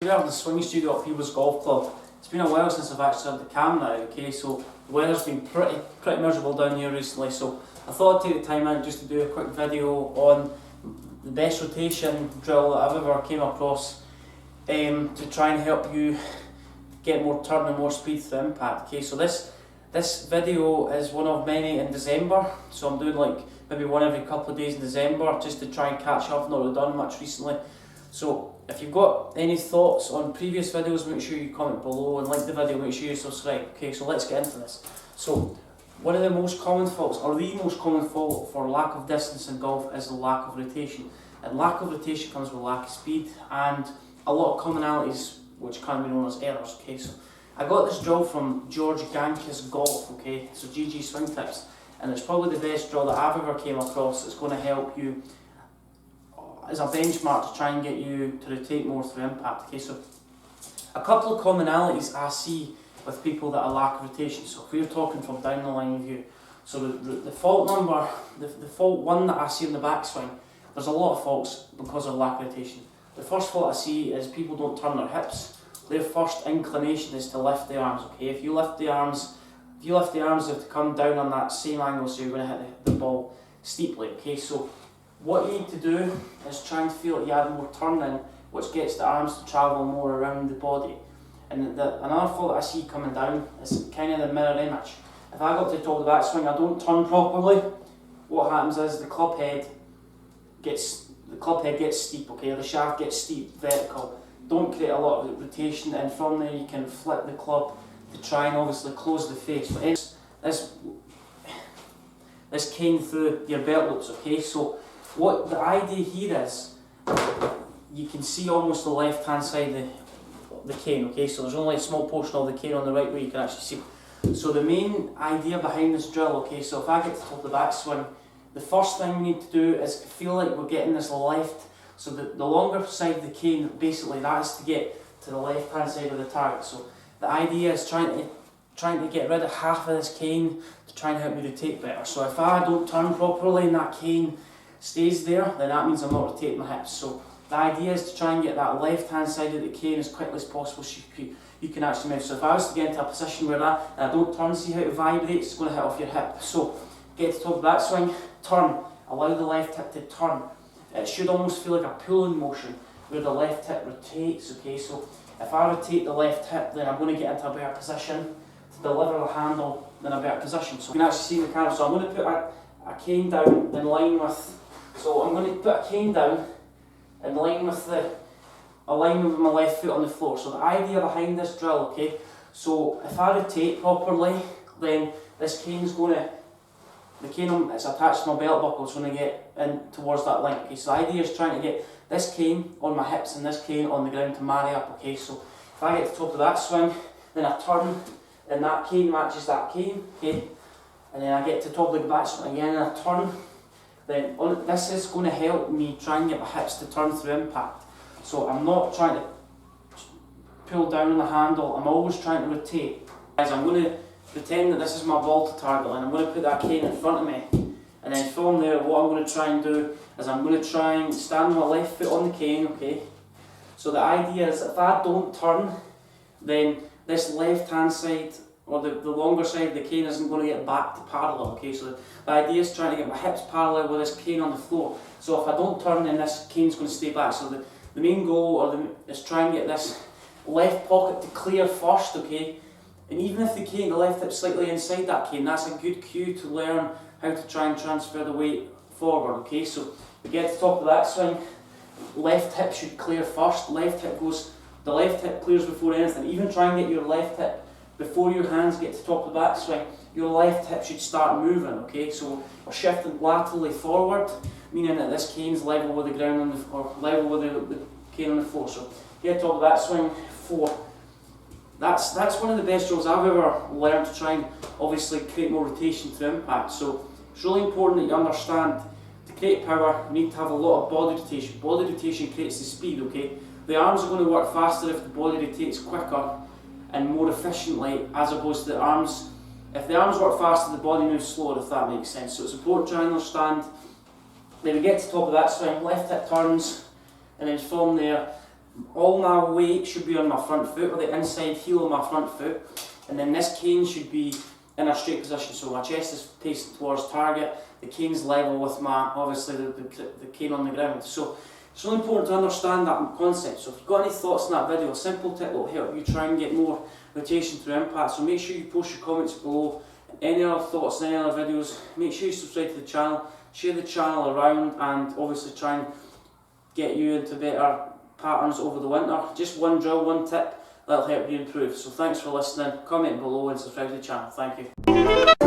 Here we are in the swing studio at Peebles Golf Club. It's been a while since I've actually had the camera out, okay, so the weather's been pretty miserable down here recently, so I thought I'd take the time out just to do a quick video on the best rotation drill that I've ever came across to try and help you get more turn and more speed through impact. Okay, so this video is one of many in December, so I'm doing like maybe one every couple of days in December just to try and catch up. I've not really done much recently. So if you've got any thoughts on previous videos, make sure you comment below and like the video, make sure you subscribe. Okay, so let's get into this. So one of the most common faults, or the most common fault for lack of distance in golf, is the lack of rotation. And lack of rotation comes with lack of speed and a lot of commonalities which can be known as errors. Okay, so I got this drill from George Gankis Golf, okay, so GG Swing Tips, and it's probably the best drill that I've ever came across that's going to help you as a benchmark to try and get you to rotate more through impact. Okay, so a couple of commonalities I see with people that are lack of rotation. So if we're talking from down the line of view, so the fault number, the fault one that I see in the backswing, there's a lot of faults because of lack of rotation. The first fault I see is people don't turn their hips. Their first inclination is to lift the arms. Okay, if you lift the arms, they have to come down on that same angle, so you're going to hit the ball steeply. Okay, so what you need to do is try and feel like you add more turn in, which gets the arms to travel more around the body. And another fault that I see coming down is kind of the mirror image. If I go up to the top of the backswing, I don't turn properly, what happens is the club head gets steep, okay, or the shaft gets steep, vertical. Don't create a lot of rotation, and from there you can flip the club to try and obviously close the face. But this cane through your belt loops, okay, so what the idea here is, you can see almost the left hand side of the cane, okay, so there's only a small portion of the cane on the right where you can actually see. So the main idea behind this drill, okay, so if I get to the top of the backswing, the first thing we need to do is feel like we're getting this left, so the longer side of the cane, basically that is to get to the left hand side of the target. So the idea is trying to get rid of half of this cane to try and help me rotate better. So if I don't turn properly and that cane stays there, then that means I'm not rotating my hips. So the idea is to try and get that left hand side of the cane as quickly as possible so you can actually move. So if I was to get into a position where I don't turn, see how it vibrates, it's going to hit off your hip. So get to the top of that swing, turn, allow the left hip to turn. It should almost feel like a pulling motion where the left hip rotates, okay, so if I rotate the left hip, then I'm going to get into a better position to deliver the handle in a better position. So you can actually see the camera, so I'm going to put a cane down in line with, so I'm going to put a cane down in line with the alignment with my left foot on the floor. So the idea behind this drill, okay, so if I rotate properly, then this cane's going to, the cane it's attached to my belt buckle is going to get in towards that line. Okay, so the idea is trying to get this cane on my hips and this cane on the ground to marry up. Okay, so if I get to the top of that swing, then I turn and that cane matches that cane, okay, and then I get to the top of the backswing again and I turn, then this is going to help me try and get my hips to turn through impact. So I'm not trying to pull down on the handle, I'm always trying to rotate. Guys, I'm going to pretend that this is my ball to target and I'm going to put that cane in front of me, and then from there what I'm going to try and do is I'm going to try and stand my left foot on the cane, okay. So the idea is if I don't turn, then this left hand side or the longer side of the cane isn't going to get back to parallel, okay. So the idea is trying to get my hips parallel with this cane on the floor. So if I don't turn, then this cane's going to stay back. So the main goal is try and get this left pocket to clear first, okay. And even if the left hip's slightly inside that cane, that's a good cue to learn how to try and transfer the weight forward, okay. So we get to the top of that swing, left hip should clear first, the left hip clears before anything. Even try and get your left hip before your hands get to the top of the backswing, your left hip should start moving, okay. So we're shifting laterally forward, meaning that this cane's level with the ground or level with the cane on the floor. So get to the top of that swing, 4. That's one of the best drills I've ever learned to try and obviously create more rotation through impact. So it's really important that you understand to create power you need to have a lot of body rotation. Body rotation creates the speed, okay. The arms are going to work faster if the body rotates quicker and more efficiently, as opposed to the arms. If the arms work faster, the body moves slower, if that makes sense. So it's important to try and understand. Then we get to the top of that swing, left hip turns, and then from there all my weight should be on my front foot, or the inside heel of my front foot, and then this cane should be in a straight position, so my chest is facing towards target, the cane's level with my, obviously the cane on the ground. So it's really important to understand that concept. So if you've got any thoughts on that video, a simple tip that will help you try and get more rotation through impact, so make sure you post your comments below. Any other thoughts on any other videos, make sure you subscribe to the channel, share the channel around, and obviously try and get you into better patterns over the winter. Just one drill, one tip, that'll help you improve. So thanks for listening, comment below and subscribe to the channel. Thank you.